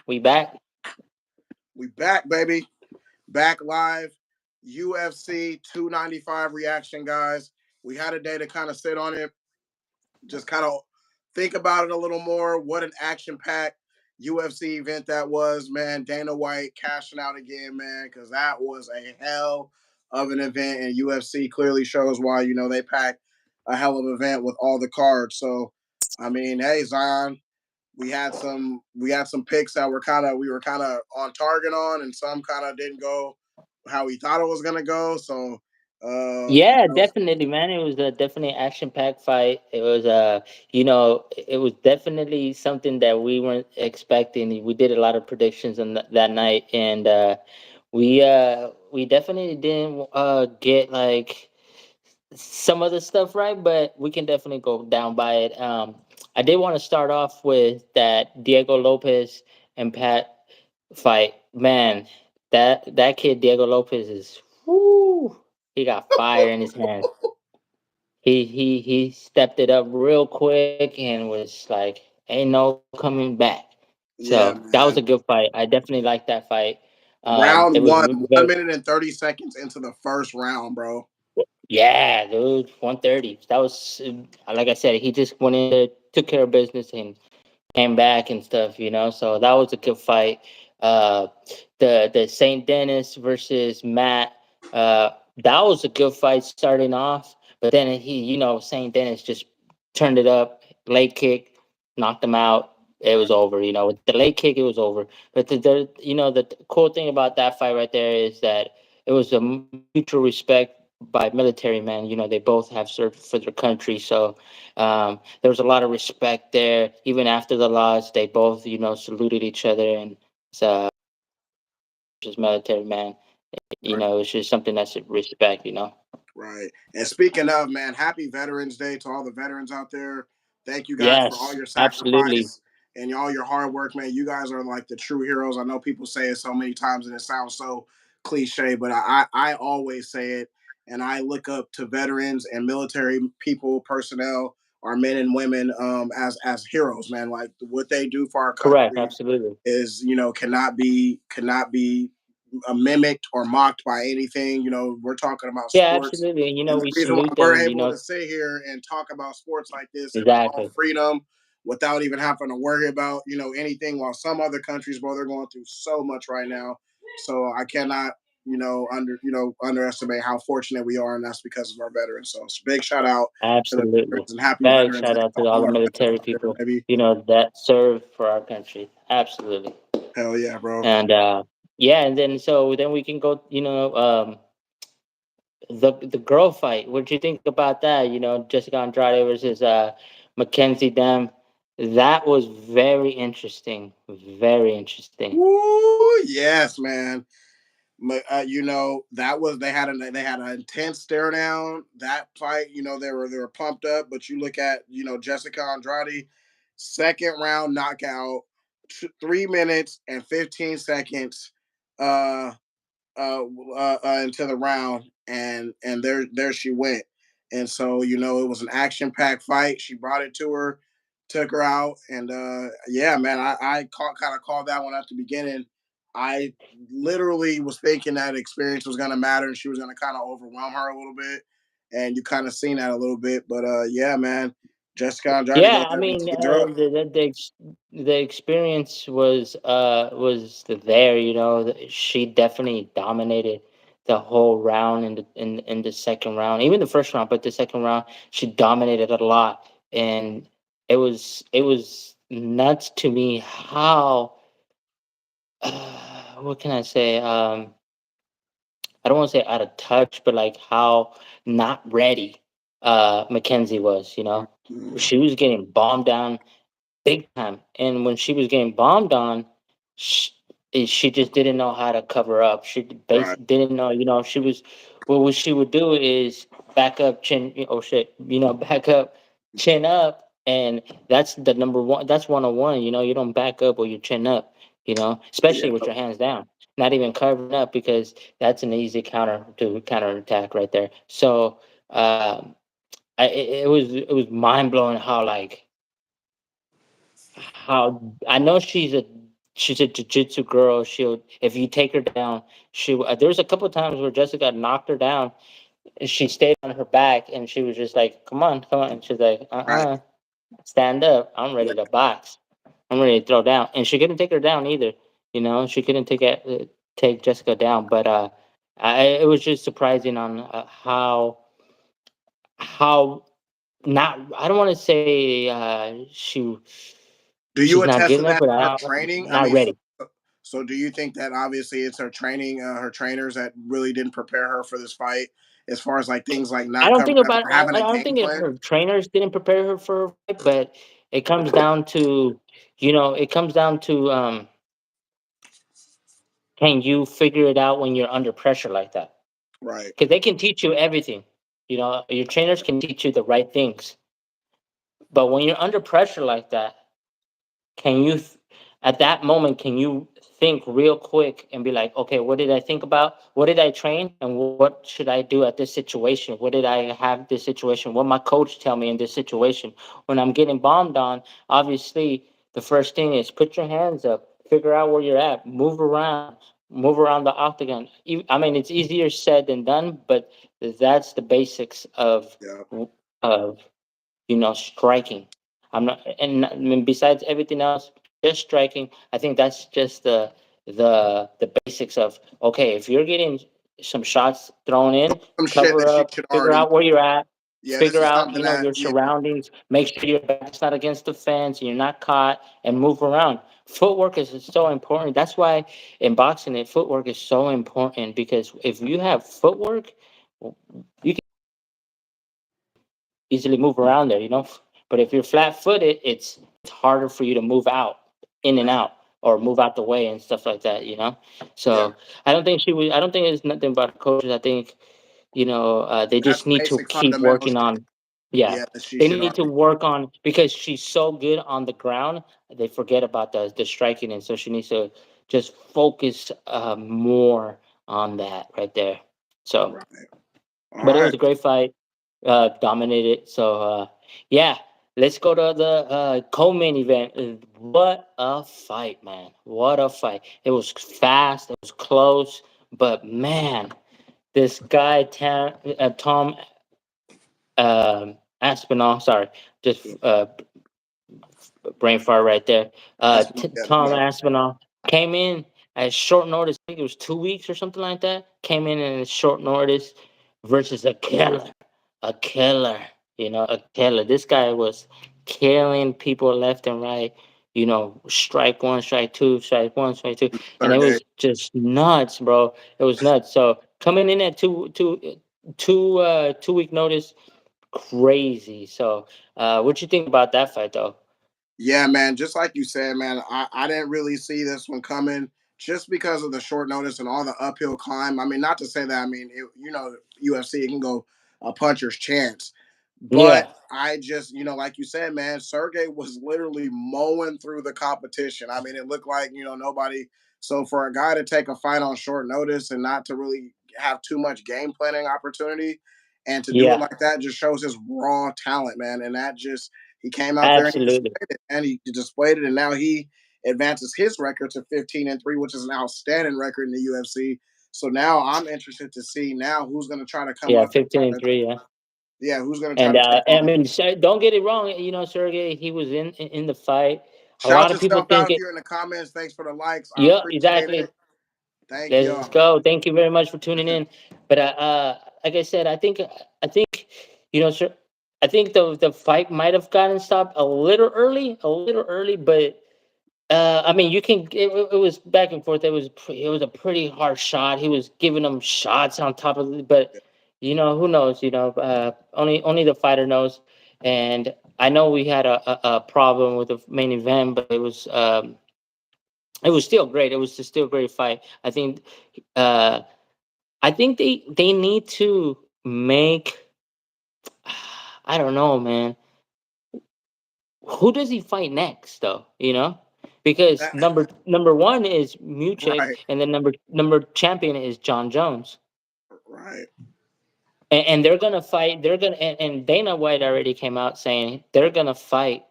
We back. We back, baby. Back live. UFC 295 reaction, guys. We had a day to kind of sit on it, just kind of think about it a little more. What an action packed UFC event that was, man. Dana White cashing out again, man, because that was a hell of an event. And UFC clearly shows why, they packed a hell of an event with all the cards. So, I mean, hey, Zion, we had some picks that we were kind of on target on, and some kind of didn't go how we thought it was gonna go. So, you Yeah, know, definitely, man. It was a definitely action packed fight. It was it was definitely something that we weren't expecting. We did a lot of predictions on that night, and we definitely didn't get like some of the stuff right, but we can definitely go down by it. I did want to start off with that Diego Lopez and Pat fight. Man, that kid Diego Lopez is whoo, he got fire in his hands. He stepped it up real quick and was like, ain't no coming back. So yeah, that was a good man. fight. I definitely liked that fight. It Round was one, very 1 minute and 30 seconds into the first round, bro. yeah, dude. 130. That was like I said. He just went in there, took care of business, and came back and stuff. So that was a good fight. Uh, the Saint Dennis versus Matt. That was a good fight starting off, but then Saint Dennis just turned it up. Late kick, knocked him out. It was over. With the late kick, it was over. But the cool thing about that fight right there is that it was a mutual respect by military men. They both have served for their country, so there was a lot of respect there. Even after the loss, they both, saluted each other, and uh, just military man. It's just something that's respect. Right. And speaking of, man, happy Veterans Day to all the veterans out there. Thank you guys for all Yes, your absolutely. sacrifice and all your hard work, man. You guys are like the true heroes. I know people say it so many times and it sounds so cliche, but I always say it. And I look up to veterans and military people, personnel, our men and women as heroes, man. Like what they do for our Correct, country absolutely. is, cannot be mimicked or mocked by anything. We're talking about Yeah, sports, absolutely. And and the we reason why salute we're them. able to sit here and talk about sports like this in our own Exactly. freedom without even having to worry about anything, while some other countries, bro, they're going through so much right now. So I cannot underestimate how fortunate we are, and that's because of our veterans. So it's a big shout out to the Absolutely. veterans and happy Big Veterans shout Day out to to all all the our veterans military out there, people, baby. that serve for our country. Absolutely. Hell yeah, bro. And yeah, and then we can go, the girl fight. What do you think about that? Jessica Andrade versus Mackenzie Dam. That was very interesting. Very interesting. Woo, yes, man. That was they had an intense stare down that fight. They were pumped up, but you look at Jessica Andrade, second round knockout, 3 minutes and 15 seconds. Uh, into the round, and there she went. And so it was an action packed fight. She brought it to her, took her out, and yeah, man, I kind of called that one at the beginning. I literally was thinking that experience was going to matter, and she was going to kind of overwhelm her a little bit, and you kind of seen that a little bit. But yeah, man, Jessica Andrade go Yeah, I ahead and mean, tease her up. the experience was there. She definitely dominated the whole round in the second round, even the first round, but the second round she dominated a lot, and it was nuts to me how what can I say? I don't want to say out of touch, but like how not ready Mackenzie was. Mhm. She was getting bombed down big time, and when she was getting bombed on, she, she just didn't know how to cover up. She Right. basically didn't know. She was what she would do is back up, chin. Oh shit, back up, chin up, and that's the number one. That's 101. You don't back up or you chin up. Yeah. Especially with your hands down, not even covering up because that's an easy counter attack right there. So it was mind blowing how like how I know she's a she's a jiu-jitsu girl. She'll, if you take her down, there was a couple of times where Jessica knocked her down, and she stayed on her back, and she was just like, "Come on, come on." And she's like, Right. stand up. I'm Yeah. ready to box. I'm ready to throw down." And she couldn't take her down either. You know, she couldn't take Jessica down. But it was just surprising on how not. I don't want to say Do she's you not attest good to enough, that but in her I don't, training? I not mean, ready. so do you think that obviously it's her training, her trainers that really didn't prepare her for this fight, as far as like things like I not don't covering think up about. or having I a don't game think plan? her trainers didn't prepare her for a fight, but it comes down to, it comes down to, can you figure it out when you're under pressure like that? Right. Because they can teach you everything. Your trainers can teach you the right things, but when you're under pressure like that, can you at that moment, can you think real quick and be like, okay, what did I think about, what did I train, and what should I do at this situation? What did I have this situation, what my coach tell me in this situation when I'm getting bombed on? Obviously, the first thing is put your hands up, figure out where you're at, move around the octagon. I mean, it's easier said than done, but that's the basics Yeah. of striking. I mean, besides everything else, just striking. I think that's just the basics of, okay. If you're getting some shots thrown in, Some shit cover that she up, should figure already out where know. you're at, Yeah, this figure is out something that your yeah, surroundings. Make sure your back's not against the fence and you're not caught, and move around. Footwork is so important. That's why in boxing, footwork is so important, because if you have footwork, you easily move around there, you know. But if you're flat footed, it's harder for you to move out, in and right. out, or move out the way and stuff like that, you know. Yeah. So I don't think she was. I don't think it's nothing about the coaches. I think they That's just need to basic keep fundamental working shit. on. Yeah, Yeah, that she they should need to already work on, because she's so good on the ground. They forget about the striking, and so she needs to just focus more on that right there. So, know. Right. All but it right. was a great fight, dominated. So yeah, let's go to the co-main event. What a fight, man! What a fight! It was fast. It was close. But man, this guy Tom Aspinall. Sorry, just brain fart right there. That's no, yeah, no Tom matter. Aspinall came in at short notice. I think it was 2 weeks or something like that. Came in short notice versus a killer. A killer. This guy was killing people left and right. Strike one, strike two, strike one, strike two, and it Sergey. was just nuts, bro. It was nuts. So coming in at 2 week notice, crazy. So, what you think about that fight, though? Yeah, man. Just like you said, man, I didn't really see this one coming just because of the short notice and all the uphill climb. I mean, not to say that, I mean, UFC, it can go a puncher's chance. But Yeah, I just, like you said, man, Sergey was literally mowing through the competition. I mean, it looked like, nobody. So for a guy to take a fight on short notice and not to really have too much game planning opportunity and to do it yeah, like that just shows his raw talent, man. And that just, he came out there and he absolutely. displayed it, and he displayed it. And now he advances his record to 15-3, which is an outstanding record in the UFC. So now I'm interested to see now who's going to try to come Yeah, up and 15 try and to, 3, yeah. yeah, who's going to try And to take I on. mean, don't get it wrong. Sergey, he was in the fight. A lot Shout of people yourself out think if it. you're in the comments. Thanks for the likes. I Yeah, appreciate exactly. it. Thank Let's y'all. go. Thank you very much for tuning in. But like I said, I think sir. I think the fight might have gotten stopped a little early, but I mean, you can. It was back and forth. It was a pretty hard shot. He was giving them shots on top of it, but who knows? Only the fighter knows. And I know we had a problem with the main event, but it was still great. It was still a great fight. Uh, I think they need to make. I don't know, man. Who does he fight next, though? Because That- number one is Muchek, right, and then number champion is John Jones, right. and they're gonna fight. They're gonna, and Dana White already came out saying they're gonna fight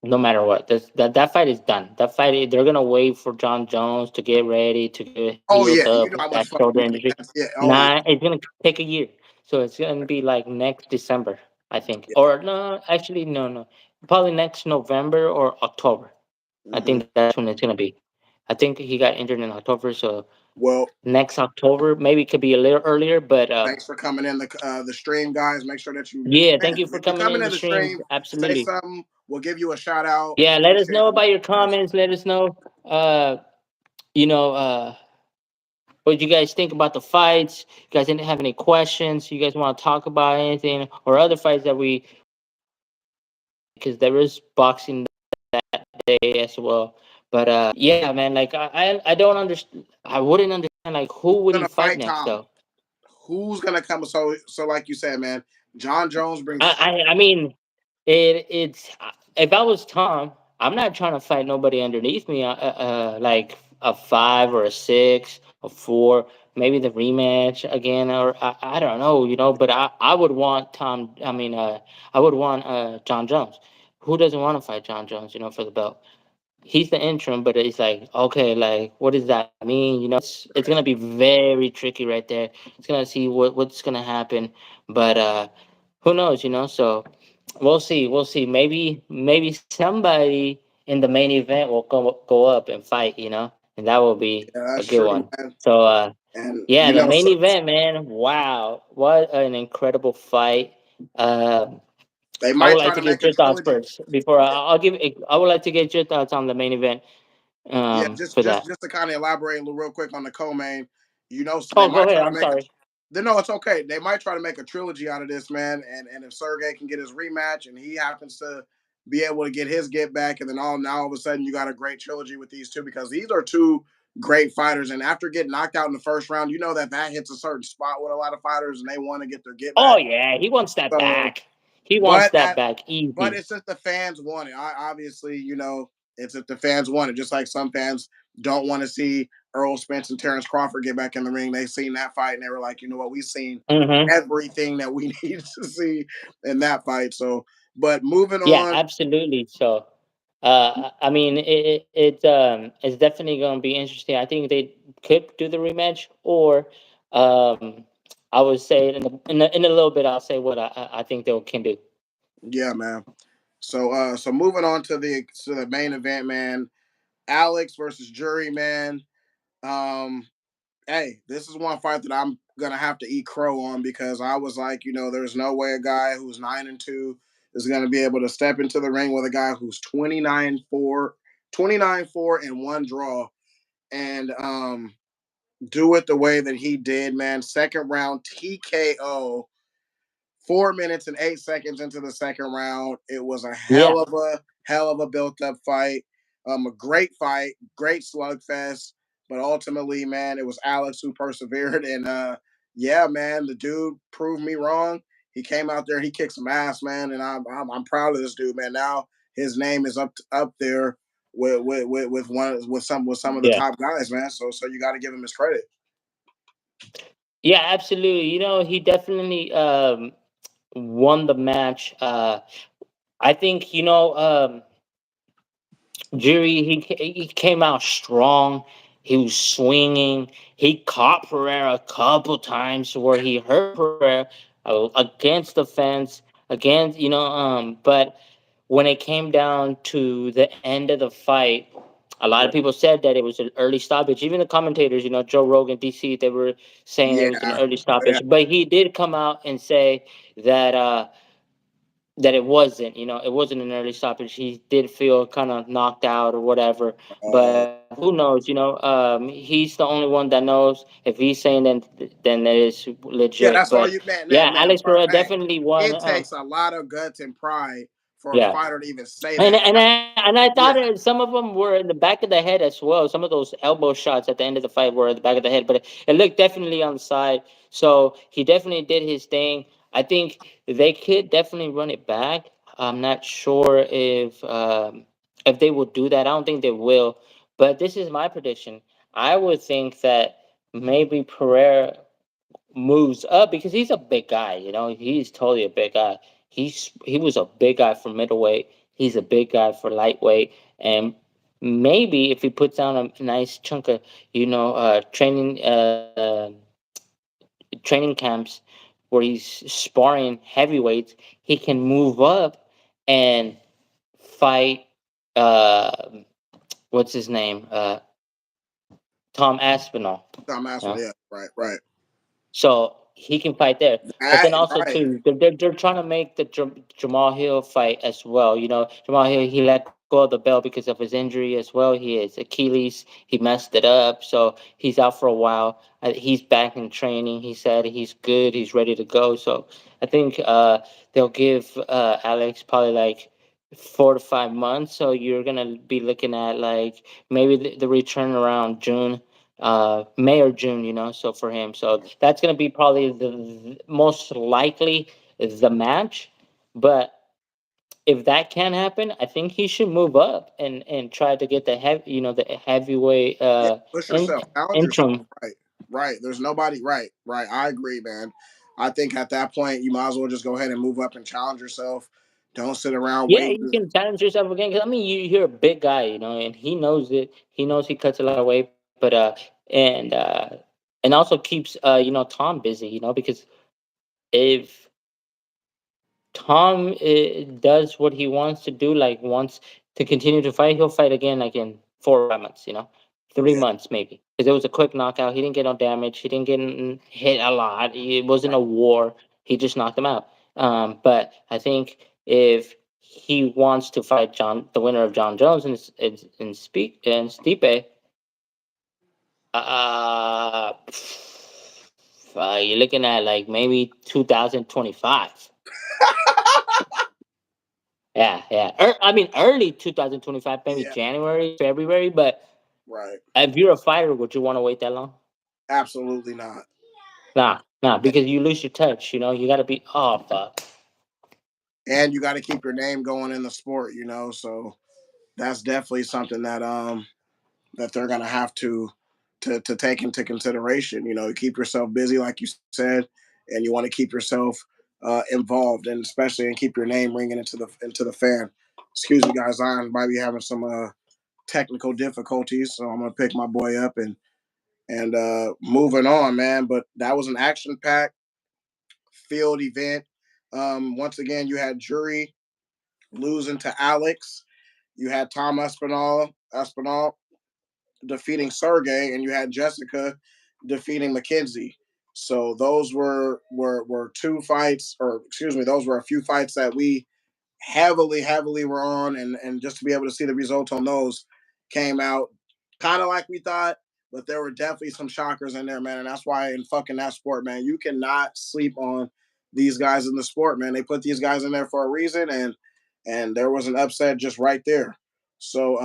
no matter what. That fight is done. That fight, they're gonna wait for John Jones to get ready to get Oh healed yeah, up you with know how that much fun. shoulder Yeah, injury. yeah. Oh yeah, Nah, it's gonna take a year. So it's gonna be like next December, I think. yeah. Or no, actually no. Probably next November or October. I Hmm. think that's when it's gonna be. I think he got injured in October, so Well, next October, maybe it could be a little earlier, but thanks for coming in the stream, guys. Make sure that you, yeah, thank man, you for if you're coming coming in in the the stream. stream, say Absolutely. something. We'll give you a shout out. Yeah, let us Appreciate know the about your guys. comments. Let us know you know, what you guys think about the fights. You guys didn't have any questions. You guys want to talk about anything or other fights that we because there is boxing that day as well. But yeah, man, like I don't understand. I wouldn't understand like who would he Gonna fight fight next Tom. though. Who's gonna come? So like you said, man, John Jones brings. I mean, it's if I was Tom, I'm not trying to fight nobody underneath me. Like a 5 or a 6, a 4, maybe the rematch again, or I don't know, But I would want Tom. I mean, I would want John Jones. Who doesn't want to fight John Jones? For the belt. He's the interim, but it's like okay, like what does that mean? It's gonna be very tricky right there. It's gonna see what's gonna happen, but who knows? So we'll see. Maybe somebody in the main event will go up and fight. And that will be Yeah, a that's good true, one. man. So And yeah, the main so event, man. Wow, what an incredible fight. Uh, they I would might like try to to get make a your thoughts trilogy. first before I'll give. I would like to get your thoughts on the main event. Yeah, For that. just to kind of elaborate a little real quick on the co-main, they Oh, go might ahead. try to I'm make a. sorry. No, it's okay. They might try to make a trilogy out of this, man. And if Sergey can get his rematch and he happens to be able to get his get back, and then all of a sudden you got a great trilogy with these two because these are two great fighters. And after getting knocked out in the first round, you know that hits a certain spot with a lot of fighters, and they want to get their get Oh back. yeah, he wants that So, back. He wants but that at back but easy. it's just the fans want it. Obviously, it's if the fans want it. Just like some fans don't want to see Earl Spence and Terrence Crawford get back in the ring. They seen that fight and they were like, you know what, we've seen Hmm. everything that we need to see in that fight. So, but moving Yeah, on, absolutely. So, I mean, it's definitely going to be interesting. I think they could do the rematch, or um, I would say in a little bit, I'll say what I think they can do. yeah, man. So moving on to the main event, man. Alex versus Jury, man. Um, hey, this is one fight that I'm gonna have to eat crow on because I was like, there's no way a guy who's 9-2 is gonna be able to step into the ring with a guy who's 29-4 and one draw, and do it the way that he did, man. Second round TKO 4 minutes and 8 seconds into the second round. It was a Yeah, hell of a built up fight. A great fight, great slugfest. But ultimately, man, it was Alex who persevered. And yeah, man, the dude proved me wrong. He came out there, he kicked some ass, man, and I'm proud of this dude, man. Now his name is up there with some of the yeah, top guys, man. So you got to give him his credit. yeah, absolutely. He definitely won the match. I think Jury, he came out strong. He was swinging. He caught Pereira a couple times where he hurt Pereira against the fence. Against but when it came down to the end of the fight, a lot of people said that it was an early stoppage. Even the commentators, Joe Rogan, DC, they were saying it was an Yeah, early yeah. stoppage. But he did come out and say that that it wasn't. It wasn't an early stoppage. He did feel kind of knocked out or whatever. Uh, But who knows? He's the only one that knows. If he's saying then it is Yeah, legit. that's all But you, man, yeah, man, man. Alex Pereira Hey, definitely won. it takes a lot of guts and pride for a Yeah. fighter to even say And that. and I thought Yeah, some of them were in the back of the head as well. Some of those elbow shots at the end of the fight were at the back of the head, but it looked definitely on the side. So he definitely did his thing. I think they could definitely run it back. I'm not sure if they will do that. I don't think they will. But this is my prediction. I would think that maybe Pereira moves up because he's a big guy. He's totally a big guy. He was a big guy for middleweight. He's a big guy for lightweight, and maybe if he puts down a nice chunk of training camps where he's sparring heavyweights, he can move up and fight. Uh, what's his name? Tom Aspinall. Tom You Aspinall, know? yeah, right. So he can fight there. But That then also right. too, they're trying to make the Jamal Hill fight as well. Jamal Hill, he let go of the belt because of his injury as well. He has Achilles. He messed it up, so he's out for a while. He's back in training. He said he's good. He's ready to go. So I think they'll give Alex probably like 4 to 5 months. So you're gonna be looking at like maybe the return around June, May or June, so for him. So that's going to be probably the most likely the match. But if that can happen, I think he should move up and try to get the heavyweight Yeah, push in, yourself, challenge yourself. interim. Right. There's nobody. Right. I agree, man. I think at that point you might as well just go ahead and move up and challenge yourself. Don't sit around Yeah, waiting. you can challenge yourself again. 'Cause, I mean, you're a big guy, and he knows it. He knows he cuts a lot of weight, but and also keeps Tom busy, because if Tom does what he wants to do, like wants to continue to fight, he'll fight again like in 4 or 5 months, 3 months maybe. Because it was a quick knockout. He didn't get no damage. He didn't get hit a lot. It wasn't Right. a war. He just knocked him out. But I think if he wants to fight the winner of John Jones and Stipe, uh, you're looking at like maybe 2025. Yeah, yeah. I mean, early 2025, maybe Yeah. January, February. But Right. if you're a fighter, would you want to wait that long? Absolutely not. Nah, because you lose your touch. You got to be. Oh, fuck. And you got to keep your name going in the sport. So that's definitely something that they're gonna have to take into consideration. Keep yourself busy, like you said, and you want to keep yourself involved, and especially and keep your name ringing into the fan. Excuse me, guys. I might be having some technical difficulties, so I'm gonna pick my boy up and moving on, man. But that was an action packed field event. Once again, you had Jury losing to Alex. You had Tom Espinal defeating Sergey, and you had Jessica defeating Mackenzie. So those were two fights, or excuse me, those were a few fights that we heavily were on, and just to be able to see the results on those came out kind of like we thought, but there were definitely some shockers in there, man. And that's why in fucking that sport, man, you cannot sleep on these guys in the sport, man. They put these guys in there for a reason, and there was an upset just right there. So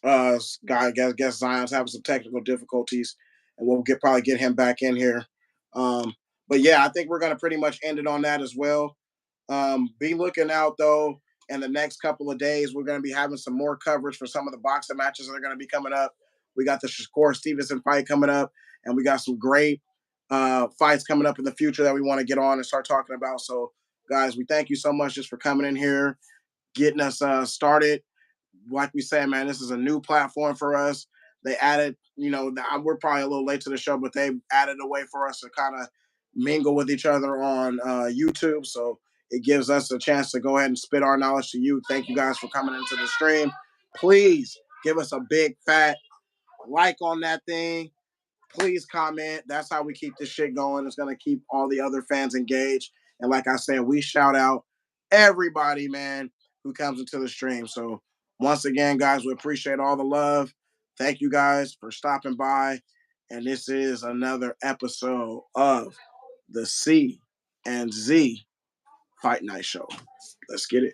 guy, I guess Zion's having some technical difficulties, and we'll probably get him back in here. Um, but yeah, I think we're gonna pretty much end it on that as well. Be looking out though. In the next couple of days, we're going to be having some more coverage for some of the boxing matches that are going to be coming up. We got the Shakur Stevenson fight coming up, and we got some great fights coming up in the future that we want to get on and start talking about. So, guys, we thank you so much just for coming in here, getting us started. Like we said, man, this is a new platform for us. They added, we're probably a little late to the show, but they added a way for us to kind of mingle with each other on YouTube. So it gives us a chance to go ahead and spit our knowledge to you. Thank you guys for coming into the stream. Please give us a big fat like on that thing. Please comment. That's how we keep this shit going. It's going to keep all the other fans engaged. And like I said, we shout out everybody, man, who comes into the stream. So once again, guys, we appreciate all the love. Thank you guys for stopping by. And this is another episode of the C and Z Fight Night Show. Let's get it.